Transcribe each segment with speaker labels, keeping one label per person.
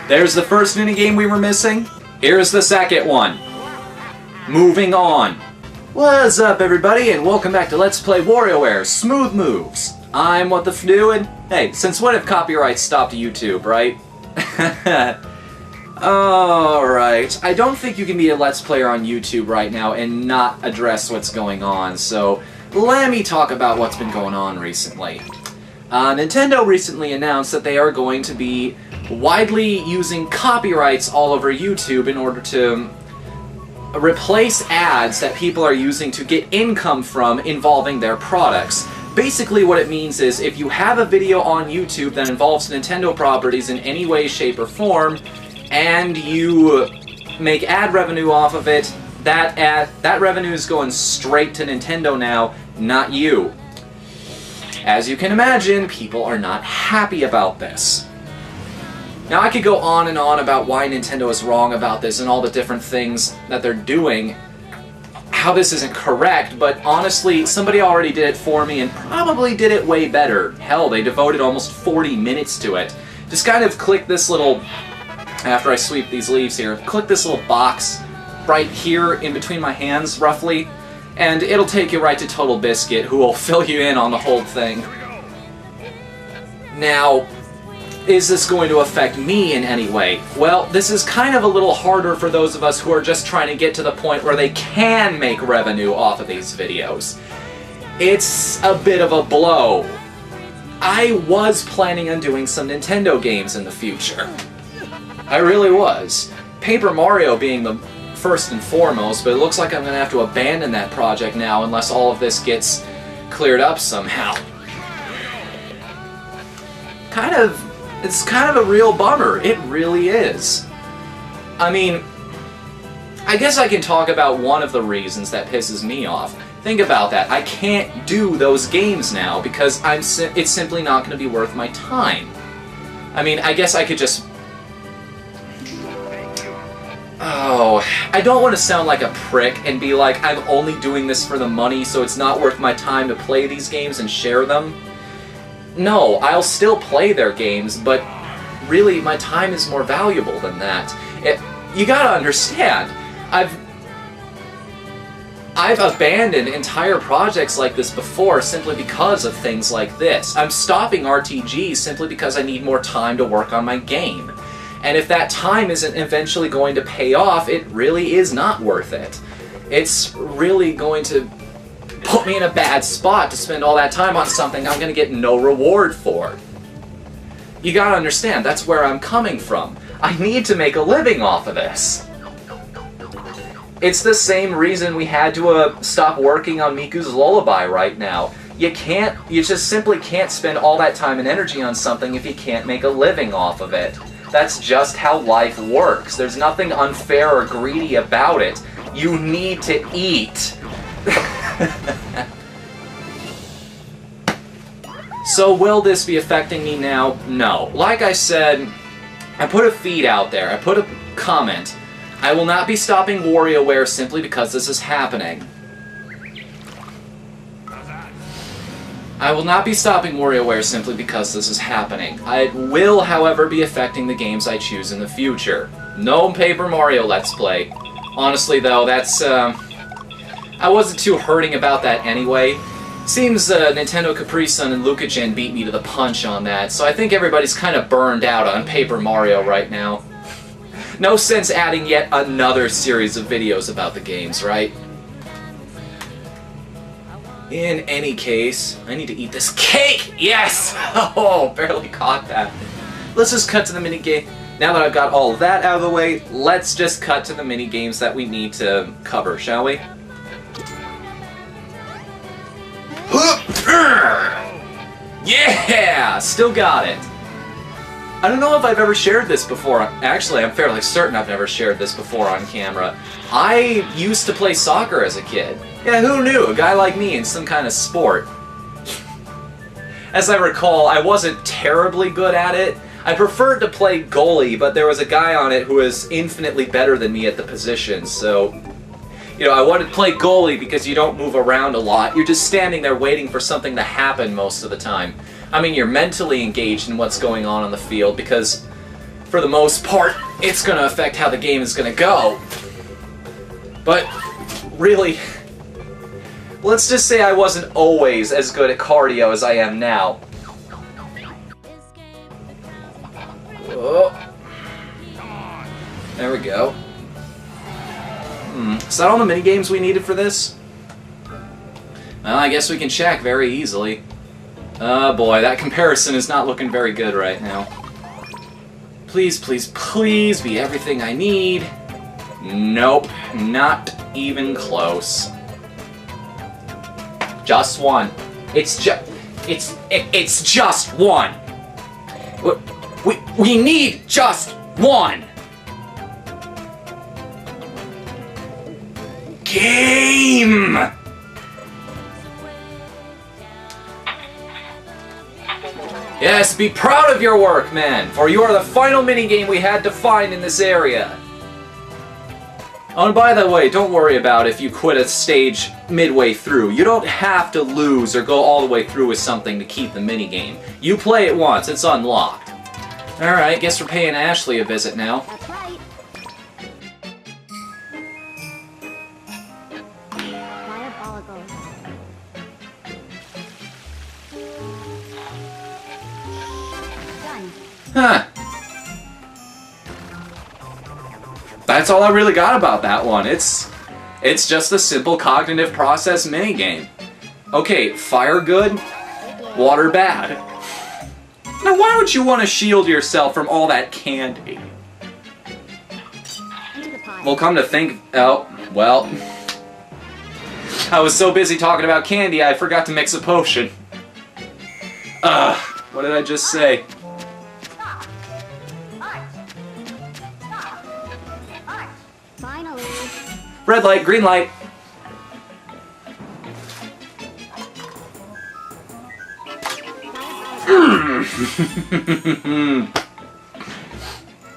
Speaker 1: There's the first minigame we were missing. Here's the second one. Moving on. What's up, everybody, and welcome back to Let's Play Warioware Smooth Moves. I'm What the Fdo, and hey, since when have copyrights stopped YouTube, right? Alright, I don't think you can be a Let's Player on YouTube right now and not address what's going on, so let me talk about what's been going on recently. Nintendo recently announced that they are going to be widely using copyrights all over YouTube in order to replace ads that people are using to get income from involving their products. Basically what it means is if you have a video on YouTube that involves Nintendo properties in any way, shape, or form, and you make ad revenue off of it, that revenue is going straight to Nintendo now, not you. As you can imagine, people are not happy about this. Now, I could go on and on about why Nintendo is wrong about this and all the different things that they're doing, how this isn't correct, but honestly, somebody already did it for me and probably did it way better. Hell, they devoted almost 40 minutes to it. Just kind of click this little, after I sweep these leaves here, click this little box right here in between my hands, roughly, and it'll take you right to Total Biscuit, who will fill you in on the whole thing. Now, is this going to affect me in any way? Well, this is kind of a little harder for those of us who are just trying to get to the point where they can make revenue off of these videos. It's a bit of a blow. I was planning on doing some Nintendo games in the future. I really was. Paper Mario being the first and foremost, but it looks like I'm going to have to abandon that project now unless all of this gets cleared up somehow. It's kind of a real bummer. It really is. I mean, I guess I can talk about one of the reasons that pisses me off. Think about that. I can't do those games now because it's simply not going to be worth my time. I mean, I guess I could just... Oh, I don't want to sound like a prick and be like, I'm only doing this for the money, so it's not worth my time to play these games and share them. No, I'll still play their games, but really, my time is more valuable than that. You gotta understand, I've abandoned entire projects like this before simply because of things like this. I'm stopping RTGs simply because I need more time to work on my game. And if that time isn't eventually going to pay off, it really is not worth it. It's really going to put me in a bad spot to spend all that time on something I'm going to get no reward for. You gotta understand, that's where I'm coming from. I need to make a living off of this. It's the same reason we had to stop working on Miku's Lullaby right now. You just simply can't spend all that time and energy on something if you can't make a living off of it. That's just how life works. There's nothing unfair or greedy about it. You need to eat. So will this be affecting me now? No. Like I said, I put a feed out there. I put a comment. I will not be stopping Warioware simply because this is happening. I will not be stopping Warioware simply because this is happening. I will, however, be affecting the games I choose in the future. No Paper Mario Let's Play. Honestly, though, that's, I wasn't too hurting about that anyway. Seems Nintendo Capri Sun and Lucagen beat me to the punch on that, so I think everybody's kind of burned out on Paper Mario right now. No sense adding yet another series of videos about the games, right? In any case, I need to eat this cake! Yes! Oh, barely caught that. Let's just cut to the minigame. Now that I've got all of that out of the way, let's just cut to the minigames that we need to cover, shall we? Yeah! Still got it. I don't know if I've ever shared this before. Actually, I'm fairly certain I've never shared this before on camera. I used to play soccer as a kid. Yeah, who knew? A guy like me in some kind of sport. As I recall, I wasn't terribly good at it. I preferred to play goalie, but there was a guy on it who was infinitely better than me at the position, so... You know, I wanted to play goalie because you don't move around a lot. You're just standing there waiting for something to happen most of the time. I mean, you're mentally engaged in what's going on the field because for the most part, it's going to affect how the game is going to go. But, really, let's just say I wasn't always as good at cardio as I am now. Oh. There we go. Is that all the minigames we needed for this? Well, I guess we can check very easily. Oh boy, that comparison is not looking very good right now. Please, please, please be everything I need. Nope, not even close. Just one. It's just one. We need just one. Game. Yes, be proud of your work, man, for you are the final minigame we had to find in this area. Oh, and by the way, don't worry about if you quit a stage midway through. You don't have to lose or go all the way through with something to keep the minigame. You play it once, it's unlocked. Alright, guess we're paying Ashley a visit now.
Speaker 2: That's right. Diabolical. Done.
Speaker 1: Huh. That's all I really got about that one. It's just a simple cognitive process minigame. Okay, fire good, water bad. Now why would you want to shield yourself from all that candy?
Speaker 2: Into the pile.
Speaker 1: Well, come to think... Oh, well... I was so busy talking about candy, I forgot to mix a potion. Ugh, what did I just say?
Speaker 2: Finally.
Speaker 1: Red light, green light.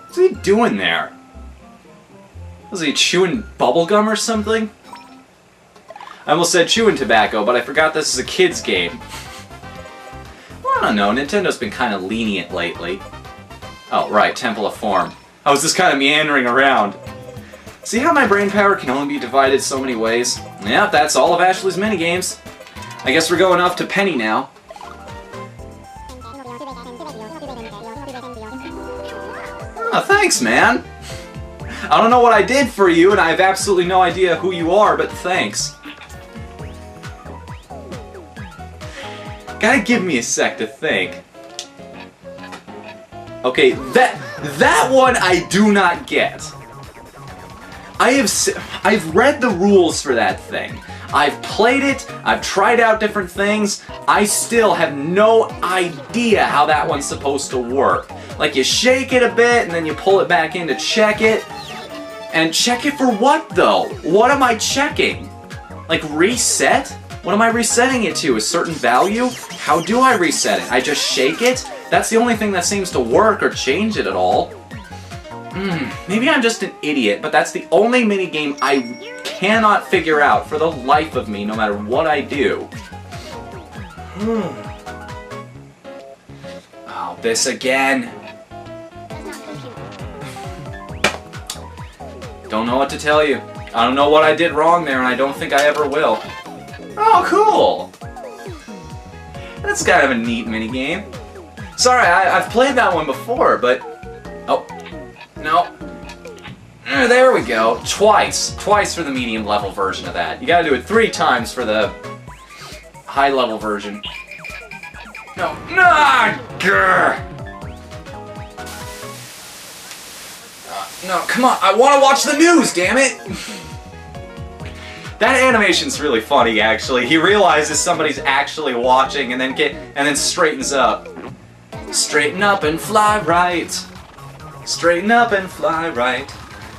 Speaker 1: What's he doing there? Was he chewing bubblegum or something? I almost said chewing tobacco, but I forgot this is a kid's game. Well, I don't know, Nintendo's been kind of lenient lately. Oh, right, Temple of Form. I was just kind of meandering around. See how my brain power can only be divided so many ways? Yep, that's all of Ashley's minigames. I guess we're going off to Penny now. Oh, thanks, man. I don't know what I did for you, and I have absolutely no idea who you are, but thanks. Gotta give me a sec to think. Okay, that one I do not get. I've read the rules for that thing. I've played it, I've tried out different things, I still have no idea how that one's supposed to work. Like, you shake it a bit, and then you pull it back in to check it. And check it for what, though? What am I checking? Like, reset? What am I resetting it to? A certain value? How do I reset it? I just shake it? That's the only thing that seems to work or change it at all. Maybe I'm just an idiot, but that's the only minigame I cannot figure out for the life of me, no matter what I do. Oh, this again. Don't know what to tell you. I don't know what I did wrong there, and I don't think I ever will. Oh, cool! That's kind of a neat minigame. Sorry, I've played that one before, but... Oh. No. There we go. Twice. Twice for the medium level version of that. You gotta do it 3 times for the high level version. No. Grr! No, come on. I want to watch the news, damn it! That animation's really funny, actually. He realizes somebody's actually watching and then straightens up. Straighten up and fly right. Straighten up and fly right.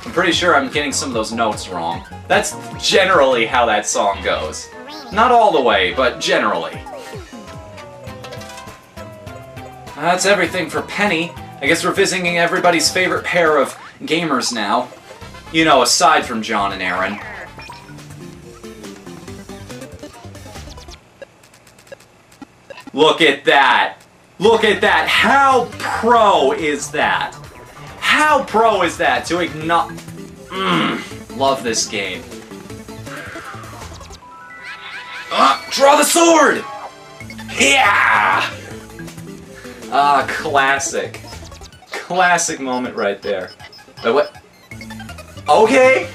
Speaker 1: I'm pretty sure I'm getting some of those notes wrong. That's generally how that song goes. Not all the way, but generally. That's everything for Penny. I guess we're visiting everybody's favorite pair of gamers now. You know, aside from John and Aaron. Look at that! Look at that! How pro is that? How pro is that to ignore... love this game. Draw the sword! Yeah! Ah, classic. Classic moment right there. Wait, what? Okay!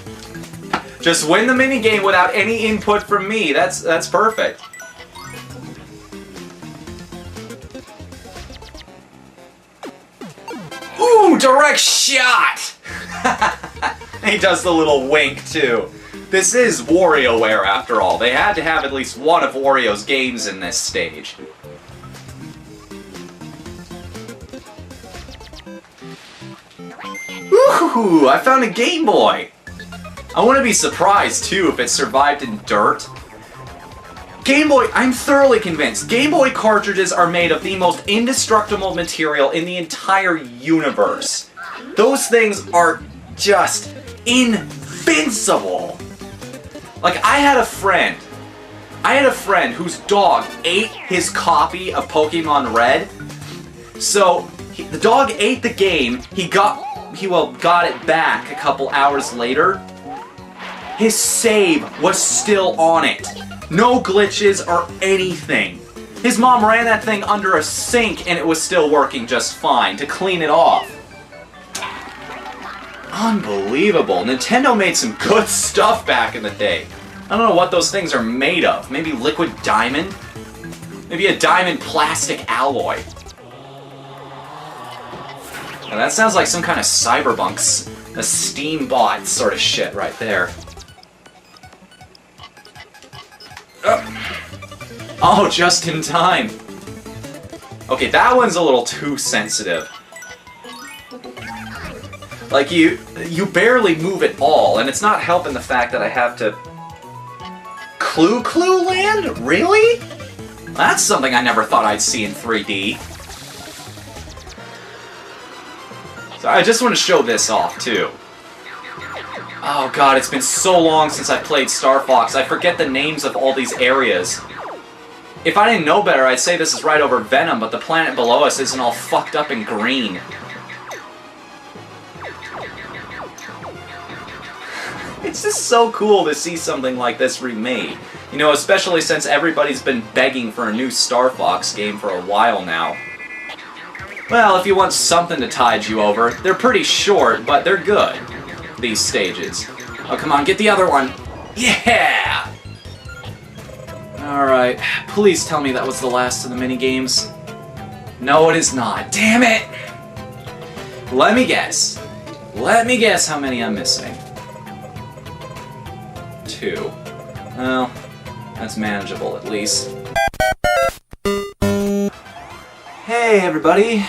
Speaker 1: Just win the minigame without any input from me. That's perfect. Ooh, direct shot! He does the little wink, too. This is Warioware, after all. They had to have at least one of Wario's games in this stage. Ooh, I found a Game Boy! I wouldn't be surprised, too, if it survived in dirt. Game Boy, I'm thoroughly convinced, Game Boy cartridges are made of the most indestructible material in the entire universe. Those things are just invincible. Like, I had a friend whose dog ate his copy of Pokemon Red. So, the dog ate the game, he got it back a couple hours later. His save was still on it. No glitches or anything. His mom ran that thing under a sink and it was still working just fine to clean it off. Unbelievable. Nintendo made some good stuff back in the day. I don't know what those things are made of. Maybe liquid diamond? Maybe a diamond plastic alloy. Now that sounds like some kind of cyberbunk's, a Steam bot sort of shit right there. Oh, just in time. Okay, that one's a little too sensitive. Like, you barely move at all, and it's not helping the fact that I have to... Clue Land? Really? That's something I never thought I'd see in 3D. So I just want to show this off, too. Oh god, it's been so long since I played Star Fox, I forget the names of all these areas. If I didn't know better, I'd say this is right over Venom, but the planet below us isn't all fucked up and green. It's just so cool to see something like this remade. You know, especially since everybody's been begging for a new Star Fox game for a while now. Well, if you want something to tide you over, they're pretty short, but they're good. These stages. Oh, come on, get the other one. Yeah! Alright, please tell me that was the last of the minigames. No, it is not. Damn it! Let me guess. Let me guess how many I'm missing. 2. Well, that's manageable at least. Hey everybody!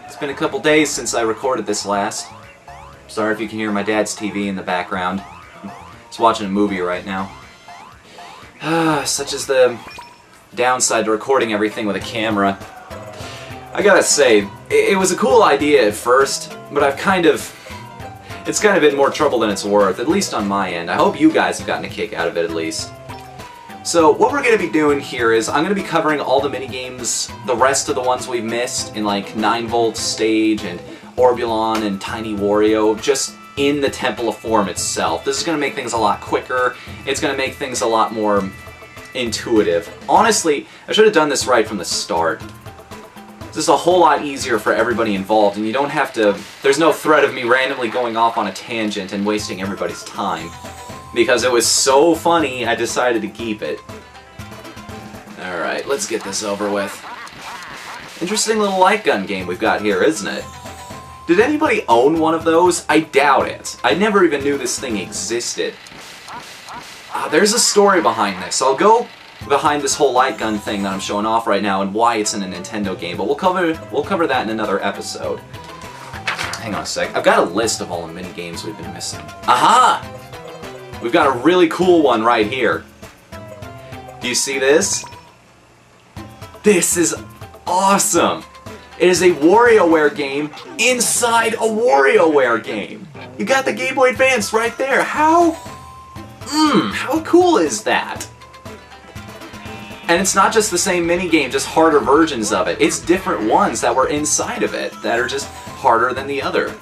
Speaker 1: It's been a couple days since I recorded this last. Sorry if you can hear my dad's TV in the background. He's watching a movie right now. Such is the downside to recording everything with a camera. I gotta say, it was a cool idea at first, but it's kind of been more trouble than it's worth, at least on my end. I hope you guys have gotten a kick out of it at least. So what we're going to be doing here is I'm going to be covering all the minigames, the rest of the ones we've missed in like 9-volt stage and Orbilon and Tiny Wario, just in the Temple of Form itself. This is going to make things a lot quicker, it's going to make things a lot more intuitive. Honestly, I should have done this right from the start. This is a whole lot easier for everybody involved, and you don't have to... There's no threat of me randomly going off on a tangent and wasting everybody's time. Because it was so funny, I decided to keep it. Alright, let's get this over with. Interesting little light gun game we've got here, isn't it? Did anybody own one of those? I doubt it. I never even knew this thing existed. There's a story behind this. I'll go behind this whole light gun thing that I'm showing off right now and why it's in a Nintendo game, but we'll cover that in another episode. Hang on a sec. I've got a list of all the minigames we've been missing. Aha! We've got a really cool one right here. Do you see this? This is awesome! It is a WarioWare game inside a WarioWare game! You got the Game Boy Advance right there! How cool is that? And it's not just the same minigame, just harder versions of it. It's different ones that were inside of it that are just harder than the other.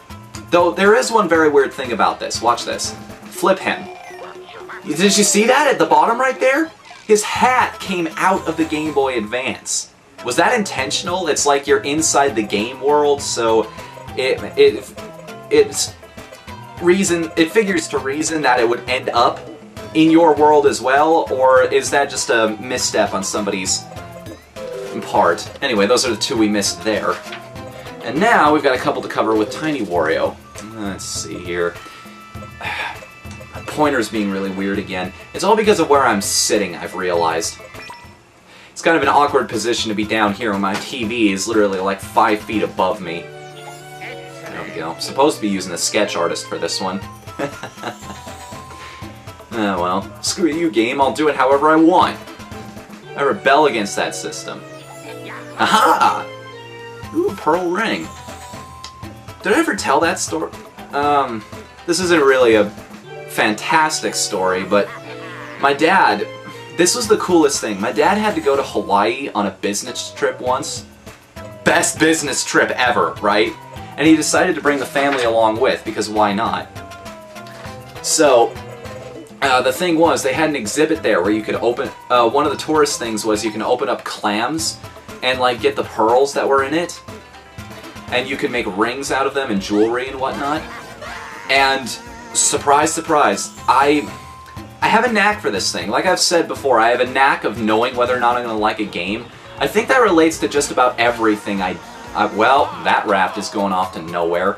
Speaker 1: Though there is one very weird thing about this. Watch this. Flip him. Did you see that at the bottom right there? His hat came out of the Game Boy Advance. Was that intentional? It's like you're inside the game world, so it figures to reason that it would end up in your world as well, or is that just a misstep on somebody's part? Anyway, those are the two we missed there. And now we've got a couple to cover with Tiny Wario. Let's see here. My pointer's being really weird again. It's all because of where I'm sitting, I've realized. It's kind of an awkward position to be down here when my TV is literally like 5 feet above me. There we go. I'm supposed to be using the sketch artist for this one. Oh well. Screw you, game. I'll do it however I want. I rebel against that system. Aha! Ooh, pearl ring. Did I ever tell that story? This isn't really a fantastic story, but my dad, this was the coolest thing. My dad had to go to Hawaii on a business trip once. Best business trip ever, right? And he decided to bring the family along with, because why not? So, the thing was, they had an exhibit there where you could open, one of the tourist things was you can open up clams and like get the pearls that were in it. And you could make rings out of them and jewelry and whatnot. And surprise, surprise, I have a knack for this thing. Like I've said before, I have a knack of knowing whether or not I'm going to like a game. I think that relates to just about everything well, that raft is going off to nowhere.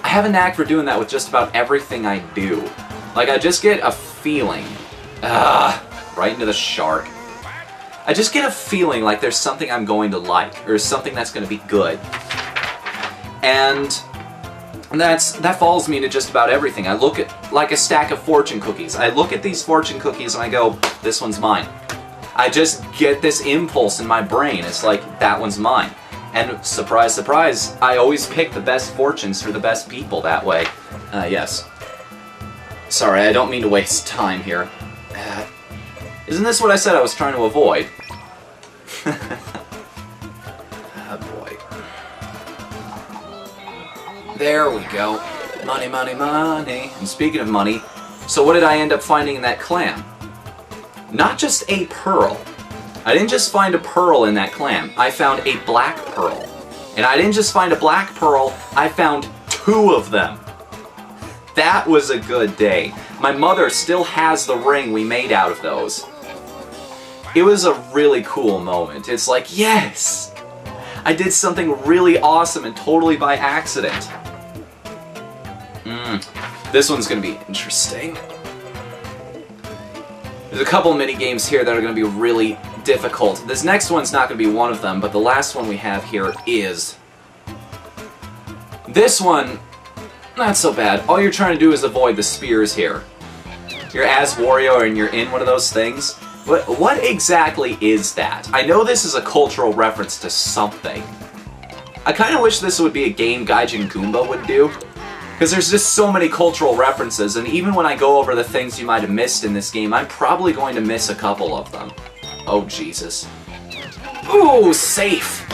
Speaker 1: I have a knack for doing that with just about everything I do. Like, I just get a feeling. Right into the shark. I just get a feeling like there's something I'm going to like, or something that's going to be good. And that follows me to just about everything. I look at, like a stack of fortune cookies. I look at these fortune cookies and I go, this one's mine. I just get this impulse in my brain. It's like, that one's mine. And surprise, surprise, I always pick the best fortunes for the best people that way. Yes. Sorry, I don't mean to waste time here. Isn't this what I said I was trying to avoid? Oh boy. There we go. Money, money, money. And speaking of money, so what did I end up finding in that clam? Not just a pearl. I didn't just find a pearl in that clam. I found a black pearl. And I didn't just find a black pearl, I found 2 of them. That was a good day. My mother still has the ring we made out of those. It was a really cool moment. It's like, yes! I did something really awesome and totally by accident. This one's gonna be interesting. There's a couple mini games here that are going to be really difficult. This next one's not going to be one of them, but the last one we have here is... This one, not so bad. All you're trying to do is avoid the spears here. You're as Wario and you're in one of those things. What exactly is that? I know this is a cultural reference to something. I kind of wish this would be a game Gaijin Goomba would do. Because there's just so many cultural references, and even when I go over the things you might have missed in this game, I'm probably going to miss a couple of them. Oh, Jesus. Ooh, safe!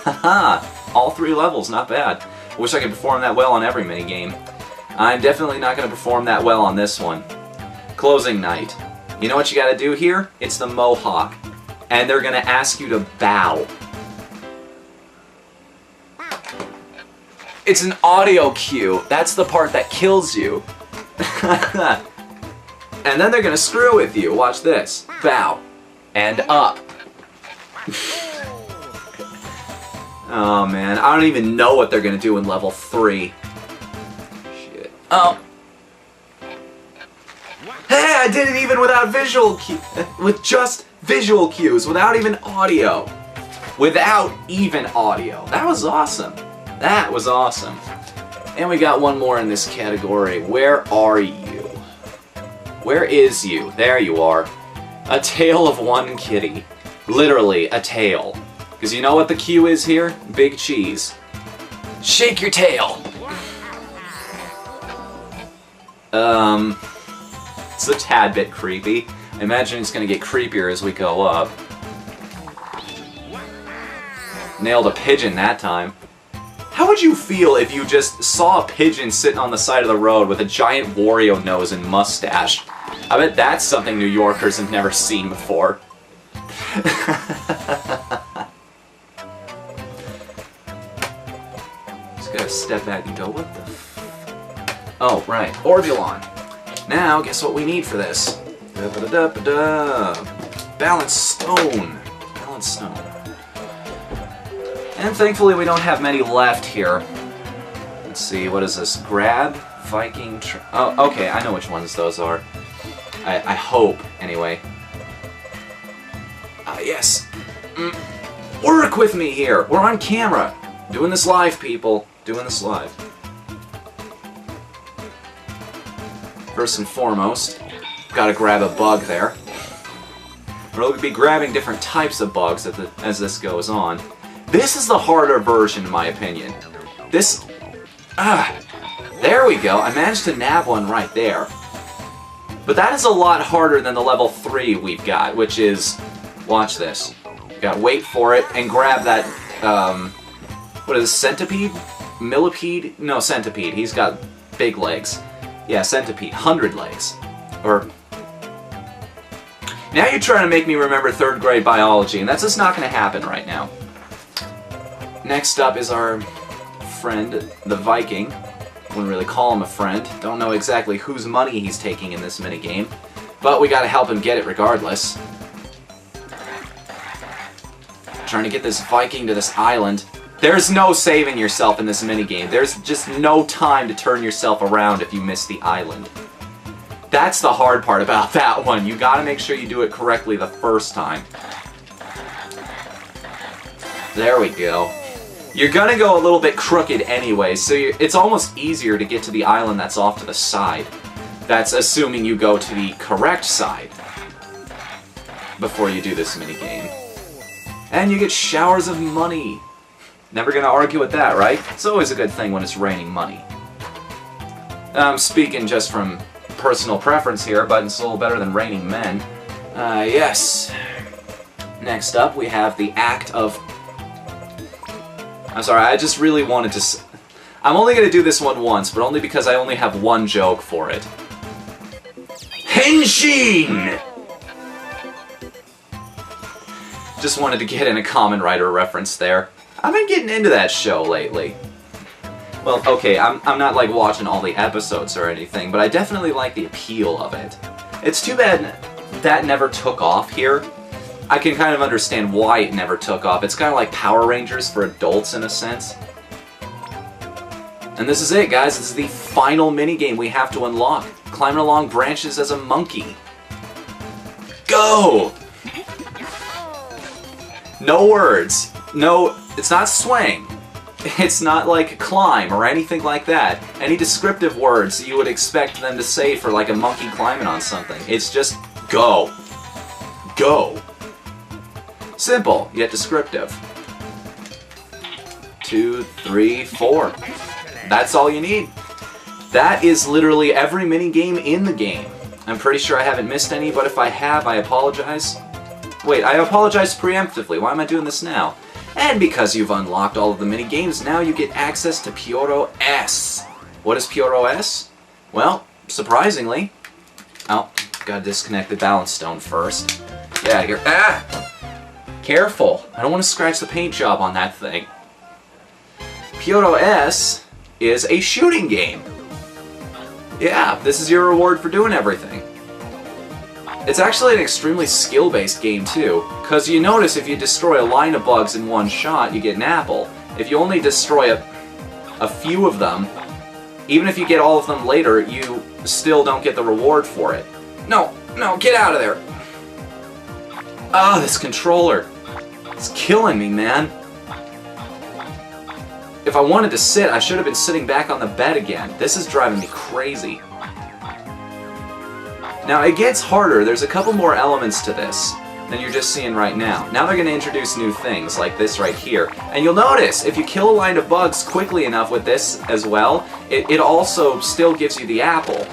Speaker 1: Haha, all 3 levels, not bad. I wish I could perform that well on every minigame. I'm definitely not going to perform that well on this one. Closing night. You know what you gotta do here? It's the Mohawk. And they're gonna ask you to bow. It's an audio cue. That's the part that kills you. And then they're gonna screw with you. Watch this. Bow. And up. Oh man, I don't even know what they're gonna do in level 3. Shit. Oh. Hey, I did it even without visual with just visual cues, without even audio. Without even audio. That was awesome. That was awesome. And we got one more in this category. Where are you? Where is you? There you are. A tale of one kitty. Literally, a tail. Because you know what the cue is here? Big cheese. Shake your tail! It's a tad bit creepy. I imagine it's going to get creepier as we go up. Nailed a pigeon that time. How How would you feel if you just saw a pigeon sitting on the side of the road with a giant Wario nose and mustache? I bet that's something New Yorkers have never seen before. Just gotta step back and go, what the f... Oh, right. Orbilon. Now, guess what we need for this? Balance stone. Balance stone. And thankfully we don't have many left here. Let's see, what is this? Grab, Viking... Oh, okay, I know which ones those are. I hope, anyway. Yes. Work with me here! We're on camera! Doing this live, people. Doing this live. First and foremost, gotta grab a bug there. We'll be grabbing different types of bugs as this goes on. This is the harder version, in my opinion. This... there we go. I managed to nab one right there. But that is a lot harder than the level 3 we've got, which is... Watch this. You gotta wait for it and grab that, what is it, centipede? Millipede? No, centipede. He's got big legs. Yeah, centipede. 100 legs. Or... Now you're trying to make me remember 3rd grade biology, and that's just not gonna happen right now. Next up is our friend, the Viking. Wouldn't really call him a friend. Don't know exactly whose money he's taking in this minigame, but we gotta help him get it regardless. Trying to get this Viking to this island. There's no saving yourself in this minigame. There's just no time to turn yourself around if you miss the island. That's the hard part about that one. You gotta make sure you do it correctly the first time. There we go. You're gonna go a little bit crooked anyway, so it's almost easier to get to the island that's off to the side. That's assuming you go to the correct side before you do this minigame. And you get showers of money. Never gonna argue with that, right? It's always a good thing when it's raining money. I'm speaking just from personal preference here, but it's a little better than raining men. Yes. Next up, we have the act of... I'm sorry, I just really wanted to... I'm only going to do this one once, but only because I only have one joke for it. Henshin! Just wanted to get in a Kamen Rider reference there. I've been getting into that show lately. Well, okay, I'm not like watching all the episodes or anything, but I definitely like the appeal of it. It's too bad that never took off here. I can kind of understand why it never took off. It's kind of like Power Rangers for adults in a sense. And this is it, guys. This is the final minigame we have to unlock. Climbing along branches as a monkey. Go! No words. No, it's not swing. It's not like climb or anything like that. Any descriptive words you would expect them to say for like a monkey climbing on something. It's just go. Go. Simple, yet descriptive. 2, 3, 4. That's all you need. That is literally every minigame in the game. I'm pretty sure I haven't missed any, but if I have, I apologize. Wait, I apologize preemptively. Why am I doing this now? And because you've unlocked all of the minigames, now you get access to Pyoro S. What is Pyoro S? Well, surprisingly... Oh, gotta disconnect the balance stone first. Yeah, you're... Ah! Careful. I don't want to scratch the paint job on that thing. Pyoro S is a shooting game. Yeah, this is your reward for doing everything. It's actually an extremely skill-based game, too, because you notice if you destroy a line of bugs in one shot, you get an apple. If you only destroy a few of them, even if you get all of them later, you still don't get the reward for it. No, no, get out of there! Ah, this controller. It's killing me, man. If I wanted to sit, I should have been sitting back on the bed again. This is driving me crazy. Now, it gets harder. There's a couple more elements to this than you're just seeing right now. Now they're going to introduce new things, like this right here. And you'll notice, if you kill a line of bugs quickly enough with this as well, it also still gives you the apple.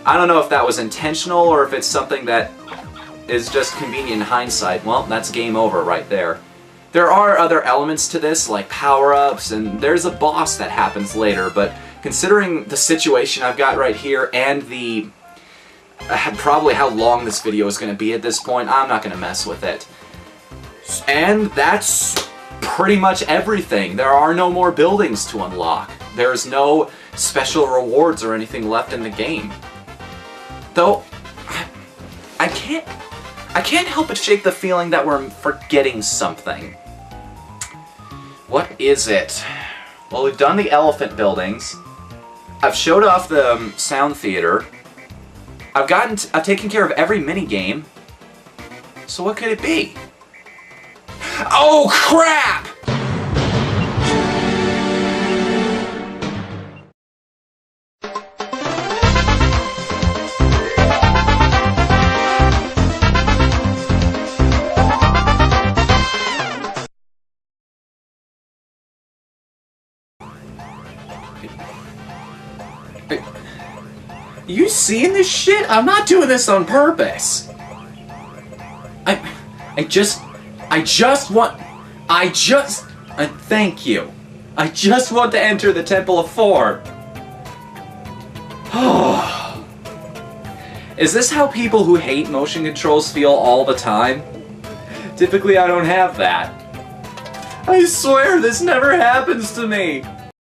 Speaker 1: I don't know if that was intentional or if it's something that is just convenient in hindsight. Well, that's game over right there. There are other elements to this, like power-ups, and there's a boss that happens later, but considering the situation I've got right here and the probably how long this video is going to be at this point, I'm not going to mess with it. And that's pretty much everything. There are no more buildings to unlock. There's no special rewards or anything left in the game. Though, I can't help but shake the feeling that we're forgetting something. What is it? Well, we've done the elephant buildings. I've showed off the sound theater. I've taken care of every minigame. So what could it be? Oh, crap! You seeing this shit? I'm not doing this on purpose. Thank you. I just want to enter the Temple of Form. Is this how people who hate motion controls feel all the time? Typically I don't have that. I swear this never happens to me.